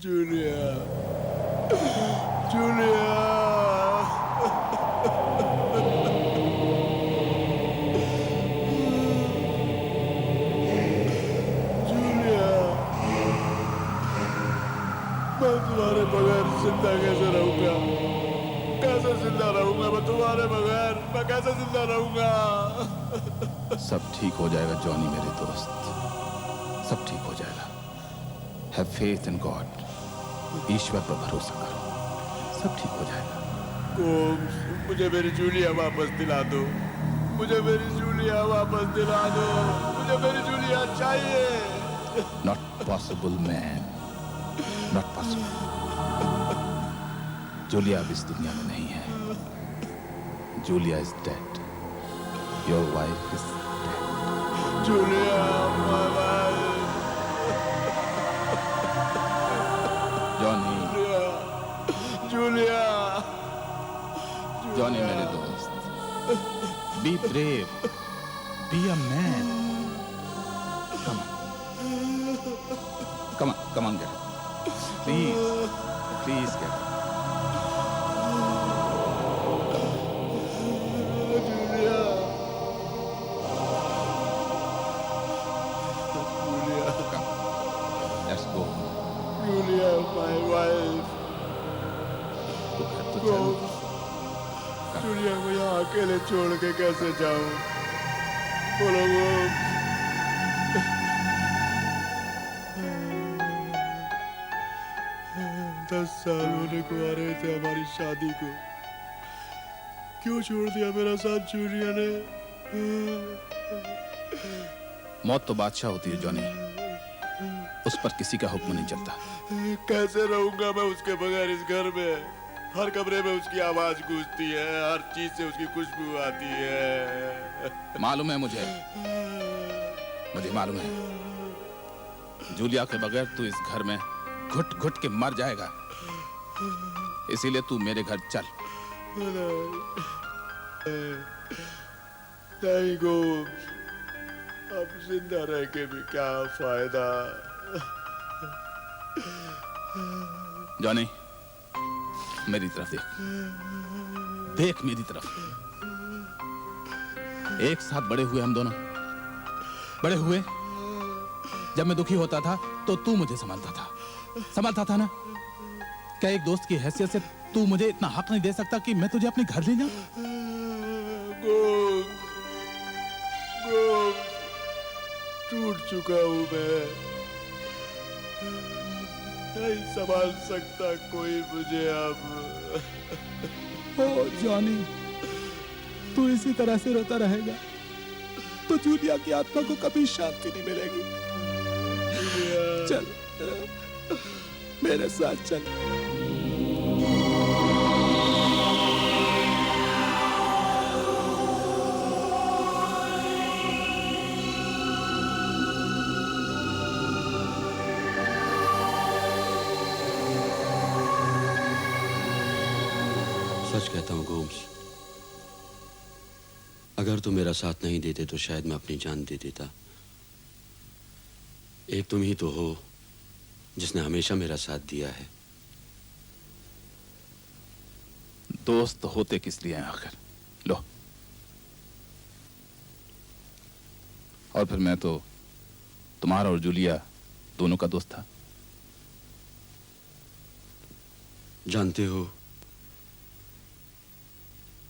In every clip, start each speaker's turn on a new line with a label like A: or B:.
A: Julia, Julia, Julia, मैं तुम्हारे बगैर जिंदा कैसे रहूंगा? कैसे जिंदा रहूंगा मैं तुम्हारे बगैर? मैं कैसे जिंदा रहूंगा?
B: सब ठीक हो जाएगा जॉनी मेरे दोस्त, सब ठीक हो जाएगा। हैव फेथ इन गॉड, ईश्वर पर भरोसा करो, सब ठीक हो जाएगा।
A: कोम्स, मुझे मेरी जूलिया वापस दिला दो, मुझे मेरी जूलिया वापस दिला दो, मुझे मेरी जूलिया चाहिए।
B: Not possible man, not possible. Julia अब इस दुनिया में नहीं है। Julia is dead, your wife is dead.
A: Julia, my wife.
B: Johnny,
A: Julia,
B: Johnny मेरे दोस्त, be brave, be a man. Come on, get up. Please get up.
A: Julia, Julia,
B: Come, let's go.
A: Julia, my wife.
B: तो घर तो चल।
A: Combs, Julia को यहाँ अकेले छोड़ के कैसे जाऊं? बोलो कोम्स। 10 साल होने को आ रहे थे हमारी शादी को, क्यों छोड़ दिया मेरा साथ जूलिया ने?
B: मौत तो बादशाह होती है जॉनी, उस पर किसी का हुक्म नहीं चलता।
A: कैसे रहूंगा मैं उसके बगैर इस घर में? हर कमरे में उसकी आवाज गूंजती है, हर चीज से उसकी खुशबू आती है।
B: मालूम है मुझे मालूम है। जूलिया के बगैर तू इस घर में घुट घुट के मर जाएगा, इसीलिए तू मेरे घर चल।
A: नहीं गोम्स, अब जिंदा रह के भी क्या फायदा?
B: जॉनी, मेरी तरफ देख मेरी तरफ। एक साथ बड़े हुए हम दोनों, बड़े हुए। जब मैं दुखी होता था तो तू मुझे संभालता था ना? क्या एक दोस्त की हैसियत से तू मुझे इतना हक नहीं दे सकता कि मैं तुझे अपने घर ले जाऊं?
A: गोम्स, गोम्स, टूट चुका हूं मैं, नहीं संभाल सकता कोई मुझे अब।
B: ओ जॉनी, तू इसी तरह से रोता रहेगा तो जूलिया की आत्मा को कभी शांति नहीं मिलेगी। चल मेरे साथ चल।
C: सच कहता हूं गोम्स, अगर तुम मेरा साथ नहीं देते तो शायद मैं अपनी जान दे देता। एक तुम ही तो हो जिसने हमेशा मेरा साथ दिया है।
B: दोस्त होते किस लिए हैं आखिर? लो, और फिर मैं तो तुम्हारा और जूलिया दोनों का दोस्त था।
C: जानते हो,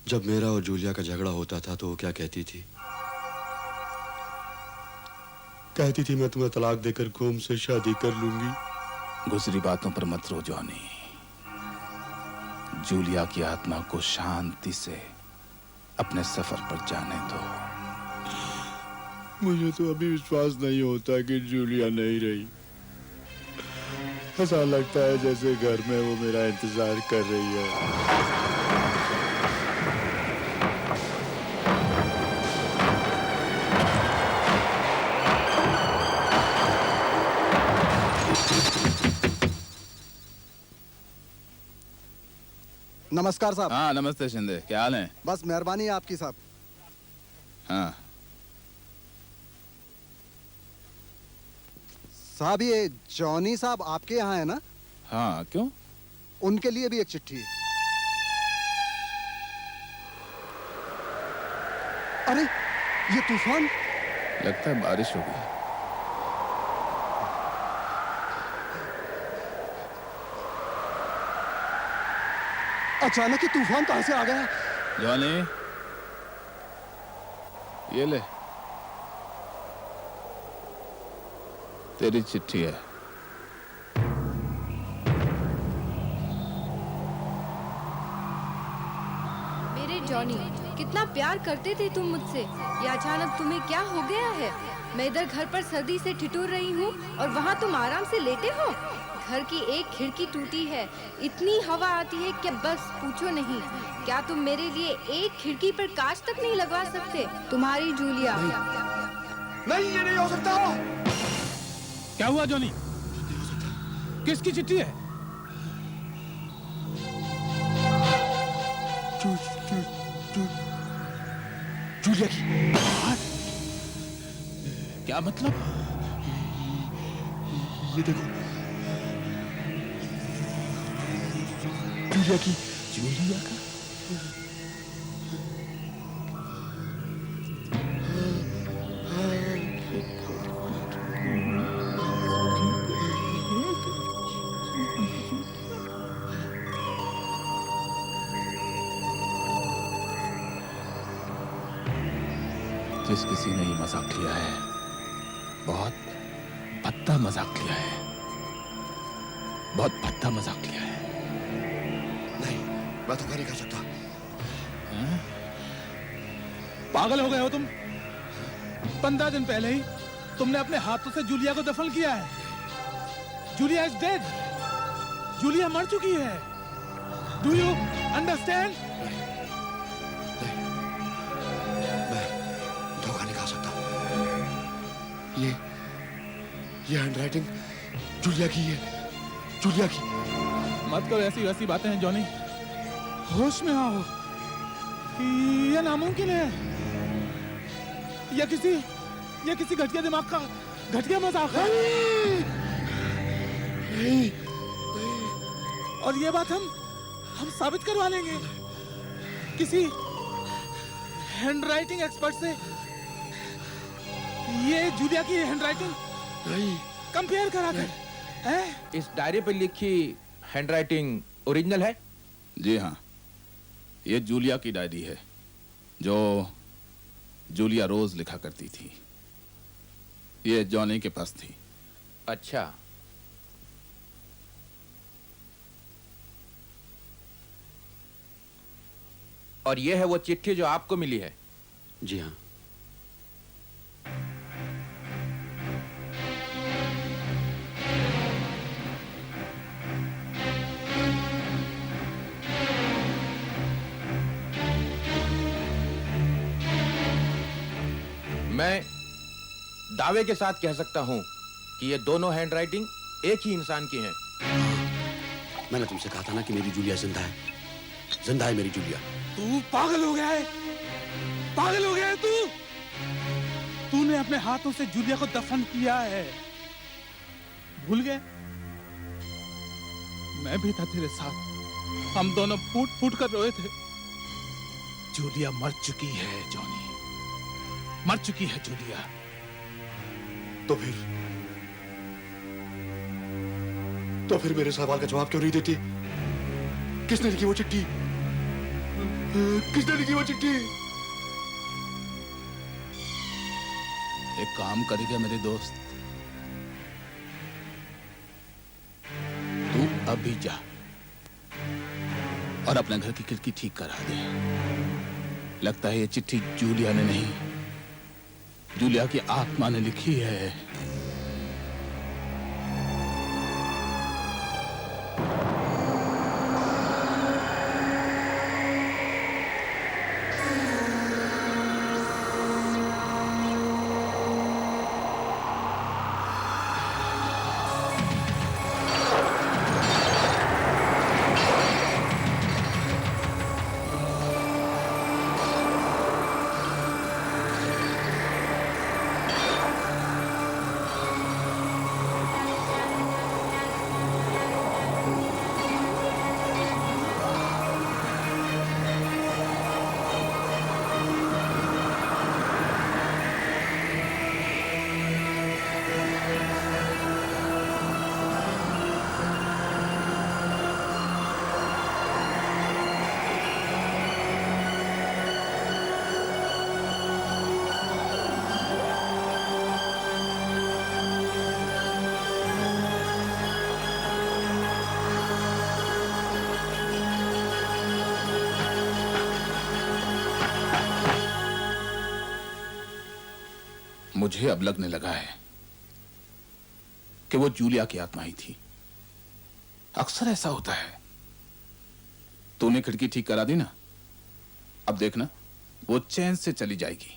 C: जब मेरा और जूलिया का झगड़ा होता था तो वो क्या कहती थी? कहती थी मैं तुम्हें तलाक देकर गोम्स से शादी कर लूंगी।
B: गुजरी बातों पर मत रो जॉनी, जूलिया की आत्मा को शांति से अपने सफर पर जाने दो।
A: मुझे तो अभी विश्वास नहीं होता कि जूलिया नहीं रही। ऐसा लगता है जैसे घर में वो मेरा इंतजार कर रही है।
D: नमस्कार साहब।
B: हाँ नमस्ते शिंदे, क्या हाल है?
D: बस मेहरबानी है आपकी साहब।
B: हाँ
D: साहब ये जॉनी साहब आपके यहाँ है ना?
E: हाँ, क्यों?
D: उनके लिए भी एक चिट्ठी है। अरे ये तूफान!
E: लगता है बारिश होगी।
D: अचानक ही तूफान कहां से आ गया?
E: जॉनी, ये ले, तेरी चिट्ठी है।
F: मेरे जॉनी, कितना प्यार करते थे तुम मुझसे। ये अचानक तुम्हें क्या हो गया है? मैं इधर घर पर सर्दी से ठिठुर रही हूँ और वहाँ तुम आराम से लेटे हो। घर की एक खिड़की टूटी है, इतनी हवा आती है कि बस पूछो नहीं। क्या तुम मेरे लिए एक खिड़की पर कांच तक नहीं लगवा सकते? तुम्हारी जूलिया।
D: नहीं, ये नहीं हो सकता।
B: क्या हुआ जॉनी? किसकी चिट्ठी है?
C: जूलिया की।
B: क्या मतलब?
C: ये देखो, जूलिया की।
B: जूलिया का?
E: जिस किसी ने ये मजाक लिया है, बहुत भद्दा मजाक लिया है, बहुत भद्दा मजाक लिया है।
C: नहीं, मैं धोखा नहीं कर सकता।
B: पागल हो गए हो तुम? 15 दिन पहले ही तुमने अपने हाथों से जूलिया को दफन किया है। Julia is dead. जूलिया मर चुकी है। Do you understand?
C: मैं धोखा नहीं खा सकता। ये हैंडराइटिंग जूलिया की है, जूलिया की।
B: मत करो ऐसी वैसी बातें हैं जॉनी। होश में आओ। यह नामुमकिन है। यह किसी घटिया दिमाग का घटिया मजाक है।
C: नहीं,
B: और ये बात हम साबित करवा लेंगे किसी हैंडराइटिंग एक्सपर्ट से। ये जूलिया की हैंडराइटिंग
C: नहीं।
B: कंपेयर करा कर। हैं?
G: इस डायरी पर लिखी हैंडराइटिंग ओरिजिनल है?
E: जी हाँ, ये जूलिया की डायरी है, जो जूलिया रोज लिखा करती थी। ये जॉनी के पास थी।
G: अच्छा, और ये है वो चिट्ठी जो आपको मिली है?
C: जी हाँ।
G: मैं दावे के साथ कह सकता हूं कि ये दोनों हैंडराइटिंग एक ही इंसान की हैं।
C: मैंने तुमसे कहा था ना कि मेरी जूलिया जिंदा है। जिंदा है मेरी जूलिया।
B: तू पागल हो गया है। पागल हो गया है तू। तूने अपने हाथों से जूलिया को दफन किया है। भूल गए? मैं भी था तेरे साथ। हम दोनों फूट फूट कर रोए थे। जूलिया मर चुकी है जॉनी, मर चुकी है जूलिया।
C: तो फिर मेरे सवाल का जवाब क्यों नहीं देती? किसने लिखी वो चिट्ठी? किसने लिखी वो चिट्ठी?
E: एक काम करेगा मेरे दोस्त, तू अभी जा और अपने घर की खिड़की ठीक करा दे। लगता है ये चिट्ठी जूलिया ने नहीं, जूलिया की आत्मा ने लिखी है। मुझे अब लगने लगा है कि वो जूलिया की आत्मा ही थी। अक्सर ऐसा होता है। तूने खिड़की ठीक करा दी ना, अब देखना वो चैन से चली जाएगी।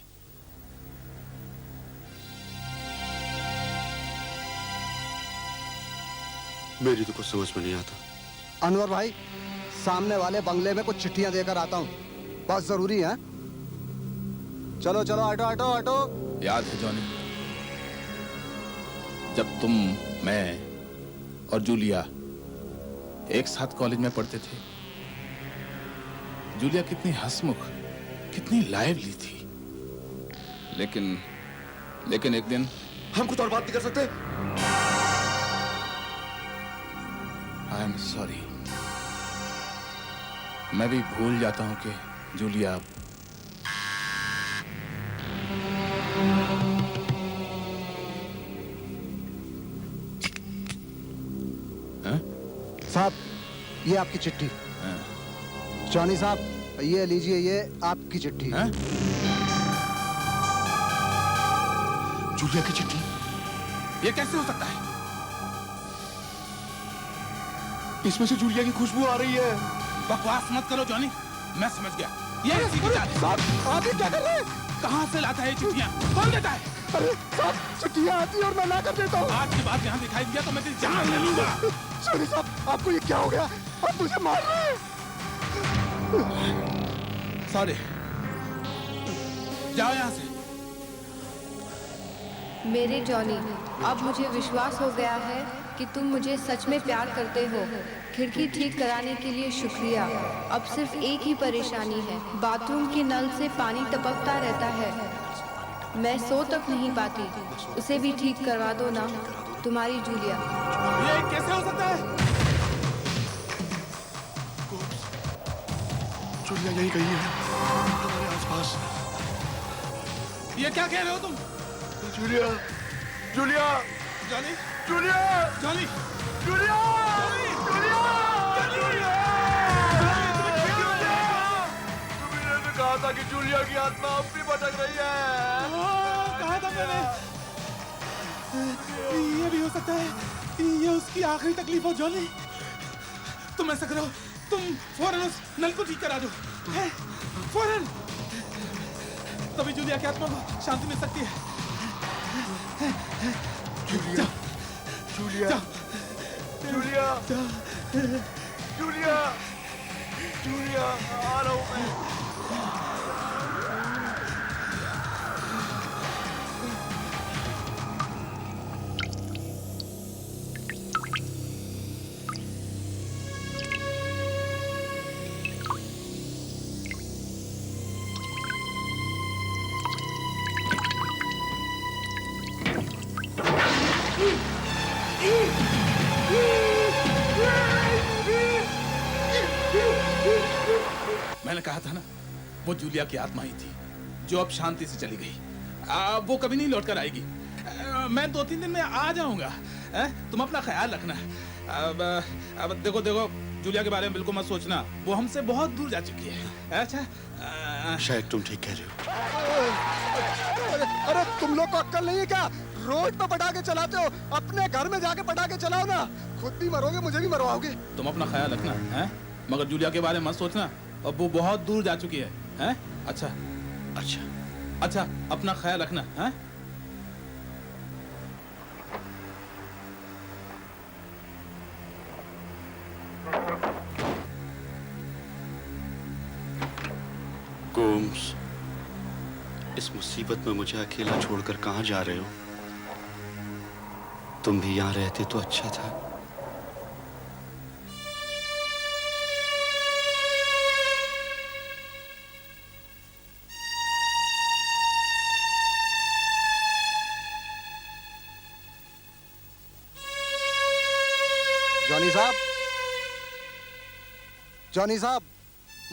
C: मेरी तो कुछ समझ में नहीं आता।
D: अनवर भाई, सामने वाले बंगले में कुछ चिट्ठियां देकर आता हूँ, बहुत जरूरी है। चलो चलो, हटो हटो हटो।
E: याद है जॉनी, जब तुम, मैं और जूलिया एक साथ कॉलेज में पढ़ते थे, जूलिया कितनी हंसमुख, कितनी लाइवली थी। लेकिन एक दिन
C: हम कुछ और बात नहीं कर सकते?
E: आई एम सॉरी, मैं भी भूल जाता हूं कि जूलिया
D: साहब, ये आपकी चिट्ठी। जॉनी साहब, ये लीजिए, ये आपकी चिट्ठी।
E: हैं?
C: जूलिया की चिट्ठी?
E: ये कैसे हो सकता है?
C: इसमें से जूलिया की खुशबू आ रही है।
E: बकवास मत करो जॉनी, मैं समझ गया। ये इसी की चाल है।
D: साहब, आप ये क्या कर रहे हैं?
E: कहां से लाता है ये चिट्ठियां? कौन देता है?
D: अरे साहब, चिट्ठियां आती है और मैं ला कर देता हूँ।
E: आज के बाद यहाँ दिखाई दिया तो मैं तेरी जान ले लूंगा।
D: जॉनी साहब, आपको ये क्या हो गया? आप मुझे मार रहे हैं।
E: सॉरी, जाओ यहाँ से।
F: मेरे जॉनी, अब मुझे विश्वास हो गया है कि तुम मुझे सच में प्यार करते हो। खिड़की ठीक कराने के लिए शुक्रिया। अब सिर्फ एक ही परेशानी है, बाथरूम के नल से पानी टपकता रहता है। मैं सो तक नहीं पाती, उसे भी ठीक करवा दो ना। तुम्हारी जूलिया।
E: ये कैसे हो सकता है?
C: जूलिया यही कहीं है, हमारे आसपास।
E: ये क्या कह रहे हो तुम?
A: Julia, Julia,
E: Johnny,
A: Julia,
E: Johnny,
A: Julia, Julia, Julia! तुमने तो कहा था कि जूलिया की आत्मा अब भी भटक रही है।
B: कहा था मैंने, ये भी हो सकता है ये उसकी आखिरी तकलीफ हो। जॉनी, तुम ऐसा करो, तुम फौरन उस नल को ठीक करा दो, हैं? फौरन, तभी जूलिया की आत्मा को शांति मिल सकती है।
A: Julia, Julia, Julia, Julia, Julia, आ रहा हूँ मैं।
E: मैंने कहा था ना, वो जूलिया की आत्मा ही थी जो अब शांति से चली गई। वो कभी नहीं लौट कर आएगी। मैं 2-3 दिन में आ जाऊंगा। तुम अपना ख्याल रखना। अब देखो देखो, जूलिया के बारे में बिल्कुल मत सोचना, वो हमसे बहुत दूर जा चुकी है। अच्छा,
C: शायद तुम ठीक कह रहे हो।
D: अरे तुम लोग को अक्ल नहीं है क्या? रोड पे पटाखे चलाते हो, अपने घर में जाके पटाखे चलाओ ना। खुद भी मरोगे, मुझे भी मरवाओगे।
E: तुम अपना ख्याल रखना, हैं? मगर जूलिया के बारे में मत सोचना, अब वो बहुत दूर जा चुकी है, हैं? अच्छा,
C: अच्छा,
E: अच्छा, अपना ख्याल रखना, हैं?
C: गोम्स, इस मुसीबत में मुझे अकेला छोड़कर कहां जा रहे हो? तुम भी यहां रहते तो अच्छा था।
D: जॉनी साहब, जॉनी साहब,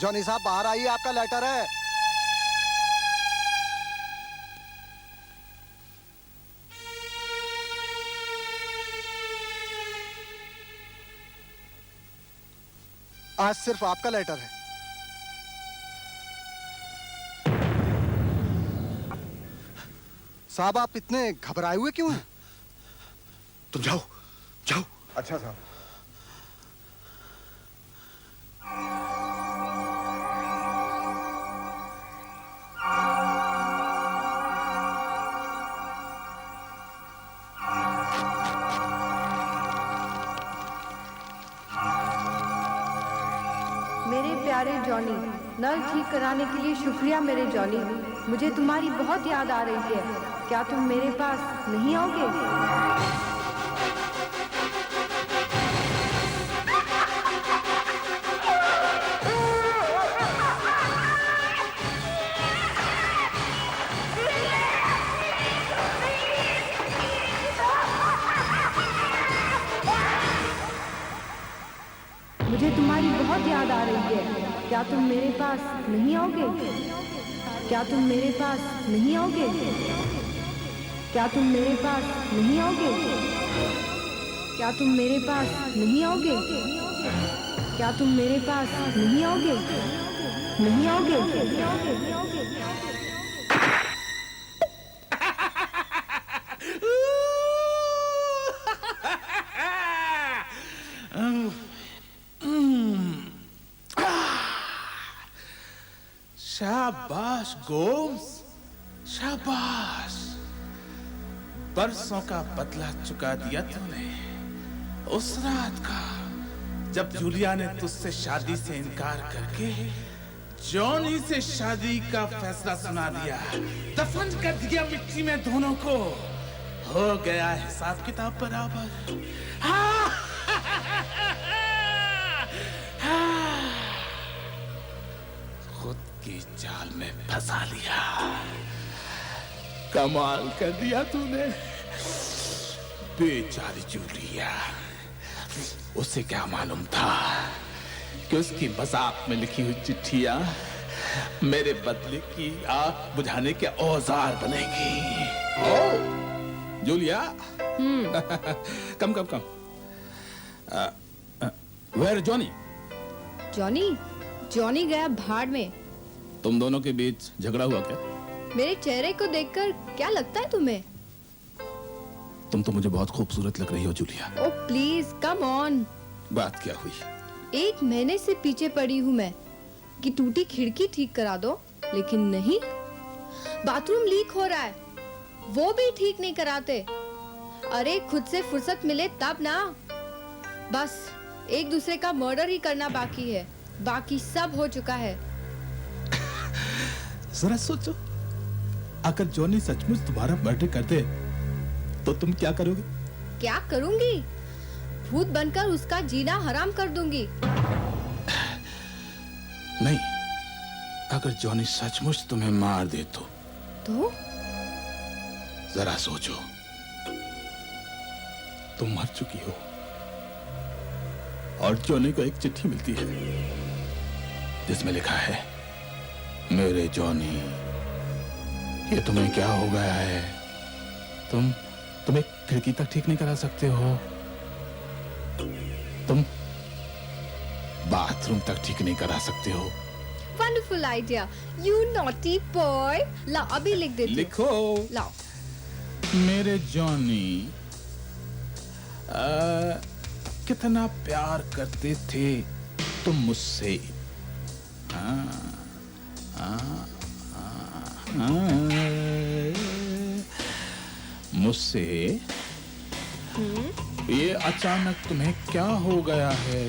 D: जॉनी साहब, बाहर आइए, आपका लेटर है। आज सिर्फ आपका लेटर है। साहब आप इतने घबराए हुए क्यों हैं?
C: तुम जाओ जाओ।
D: अच्छा साहब।
F: मेरे प्यारे जॉनी, नल ठीक कराने के लिए शुक्रिया मेरे जॉनी। मुझे तुम्हारी बहुत याद आ रही है। क्या तुम मेरे पास नहीं आओगे? मुझे तुम्हारी बहुत याद आ रही है। क्या तुम मेरे पास नहीं आओगे? क्या तुम मेरे पास नहीं आओगे? क्या तुम मेरे पास नहीं आओगे? क्या तुम मेरे पास नहीं आओगे? क्या तुम मेरे पास नहीं आओगे? नहीं आओगे?
E: शाबाश गोम्स, शाबाश। बरसों का बदला चुका दिया तूने। उस रात का जब जूलिया ने तुझसे शादी से इनकार करके जॉनी से शादी का फैसला सुना दिया, दफन कर दिया मिट्टी में दोनों को, हो गया हिसाब किताब बराबर। खुद की जाल में फंसा लिया। कमाल कर दिया तूने। बेचारी जूलिया, उसे क्या मालूम था कि उसकी मजाक में लिखी हुई चिट्ठियां मेरे बदले की आग बुझाने के औजार बनेगी। ओ Julia, come come come. Where Johnny?
F: Johnny? Johnny गया भाड़ में।
E: तुम दोनों के बीच झगड़ा हुआ क्या?
F: मेरे चेहरे को देखकर क्या लगता है तुम्हें?
E: तुम तो मुझे बहुत खूबसूरत लग रही हो Julia.
F: Oh please come on.
E: बात क्या हुई?
F: 1 महीने से पीछे पड़ी हूँ मैं कि टूटी खिड़की ठीक करा दो, लेकिन नहीं। बाथरूम लीक हो रहा है, वो भी ठीक नहीं कराते। अरे खुद से फुर्सत मिले तब ना। बस एक दूसरे का मर्डर ही करना बाकी है, बाकी सब हो चुका है।
B: जरा सोचो, अगर जॉनी सचमुच तुम्हारा मर्डर कर दे तो तुम क्या करोगे?
F: क्या करूंगी? भूत बनकर उसका जीना हराम कर दूंगी।
E: नहीं, अगर जॉनी सचमुच तुम्हें मार दे तो जरा सोचो, तुम मर चुकी हो और जॉनी को एक चिट्ठी मिलती है जिसमें लिखा है, मेरे जॉनी, ये तुम्हें क्या हो गया है? तुम एक खिड़की तक ठीक नहीं करा सकते हो, तुम बाथरूम तक ठीक नहीं करा सकते हो।
F: Wonderful idea, you naughty boy. लाओ अभी लिख देती हूँ।
E: लिखो।
F: लाओ।
E: मेरे जॉनी कितना प्यार करते थे तुम मुझसे। मुझसे ये अचानक तुम्हें क्या हो गया है?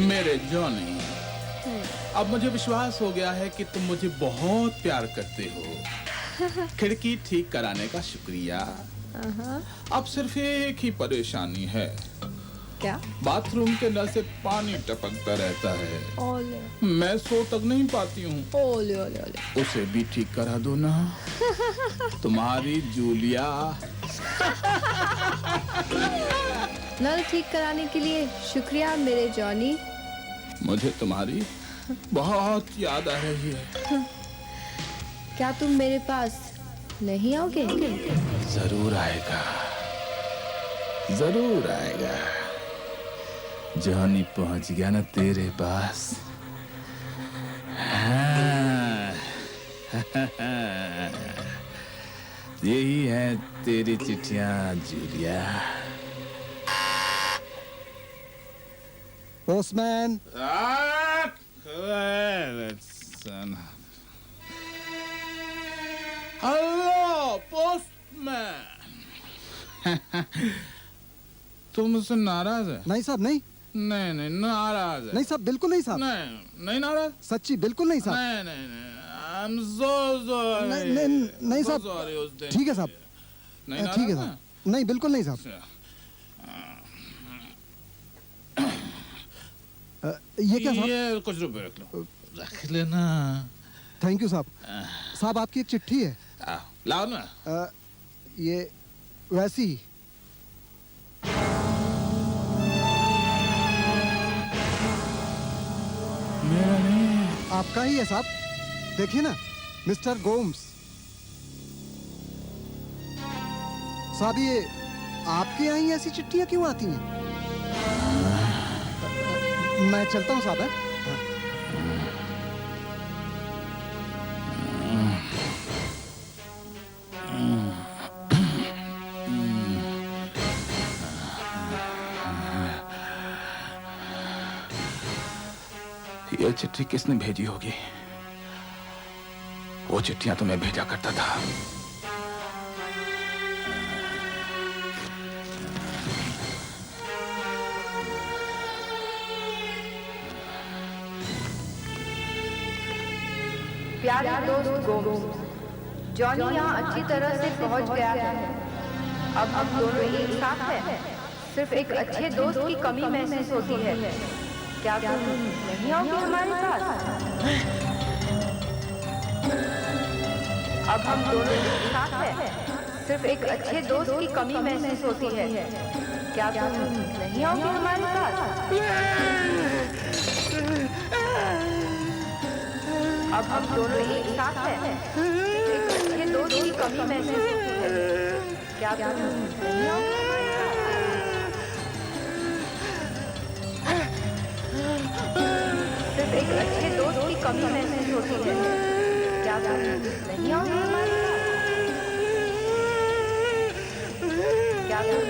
E: मेरे जॉनी, अब मुझे विश्वास हो गया है कि तुम मुझे बहुत प्यार करते हो। खिड़की ठीक कराने का शुक्रिया। अब सिर्फ एक ही परेशानी है।
F: क्या?
E: बाथरूम के नल से पानी टपकता रहता है।
F: ओले
E: मैं सो तक नहीं पाती हूँ।
F: ओले ओले ओले।
E: उसे भी ठीक करा दो ना। तुम्हारी जूलिया।
F: नल ठीक कराने के लिए शुक्रिया मेरे जॉनी।
E: मुझे तुम्हारी बहुत याद आ रही है।
F: क्या तुम मेरे पास नहीं आओगे?
E: जरूर आएगा, जरूर आएगा। जॉनी पहुंच गया ना तेरे पास। हाँ। यही है तेरी चिट्ठियां जूलिया।
D: पोस्टमैन।
E: Hello postman. तुम मुझसे नाराज है?
D: नहीं साहब नहीं।
E: नहीं नहीं नाराज है।
D: नहीं साहब बिल्कुल नहीं साहब।
E: नहीं नहीं नाराज।
D: सच्ची बिल्कुल नहीं साहब।
E: नहीं नहीं नहीं I'm so sorry।
D: नहीं साहब।
E: So sorry उस दिन
D: ठीक है साहब।
E: नहीं
D: ठीक है
E: नाराज
D: साहब। नहीं बिल्कुल नहीं साहब। ये क्या साहब?
E: ये कुछ रुपए रख लो। रख लेना।
D: थैंक यू साहब। साहब आपकी एक चिट्ठी है।
E: लाओ ना।
D: ये वैसी ही।
E: मेरा नहीं।
D: आपका ही है साहब। देखिए ना मिस्टर गोम्स। साहब ये आपके यहाँ ही ऐसी चिट्ठियां क्यों आती हैं? मैं चलता हूँ साहब।
E: ये चिट्ठी किसने भेजी होगी? वो चिट्ठियां तो मैं भेजा करता था।
F: प्यारे दोस्त गोम्स, जॉनी यहाँ अच्छी तरह से पहुँच गया है। अब हम दोनों एक साथ हैं। सिर्फ एक अच्छे दोस्त की कमी महसूस होती है। क्या तुम नहीं आओगे हमारे साथ? अब हम दोनों एक साथ हैं। सिर्फ एक अच्छे दोस्त की कमी महसूस होती है। क्या तुम नहीं आओगे हमारे साथ? अब हम दोनों एक साथ हैं। एक अच्छे दोस्त की कमी महसूस होती है। क्या तुम नहीं आओगे हमारे साथ? सिर्फ एक अच्छे दोस्त की कमी महसूस होती है। क्या तुम नहीं आओगे हमारे साथ? क्या तुम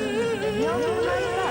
F: नहीं आओगे हमारे साथ?